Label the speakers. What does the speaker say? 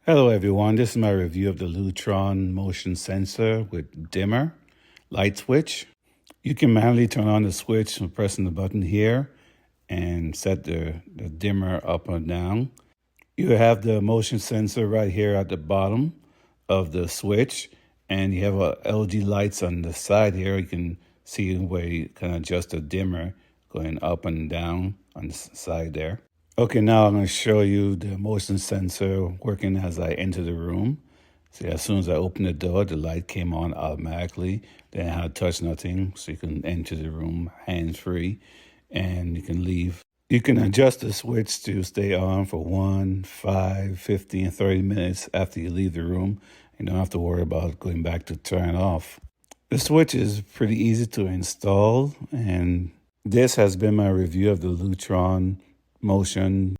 Speaker 1: Hello everyone, this is my review of the Lutron motion sensor with dimmer light switch. You can manually turn on the switch by pressing the button here and set the dimmer up or down. You have the motion sensor right here at the bottom of the switch, and you have LED lights on the side here. You can see where you can adjust the dimmer going up and down on the side there. Okay, now I'm going to show you the motion sensor working as I enter the room. See, as soon as I opened the door, the light came on automatically. Then I had to touch nothing, so you can enter the room hands-free, and you can leave. You can adjust the switch to stay on for 1, 5, 15, 30 minutes after you leave the room. You don't have to worry about going back to turn it off. The switch is pretty easy to install, and this has been my review of the Lutron motion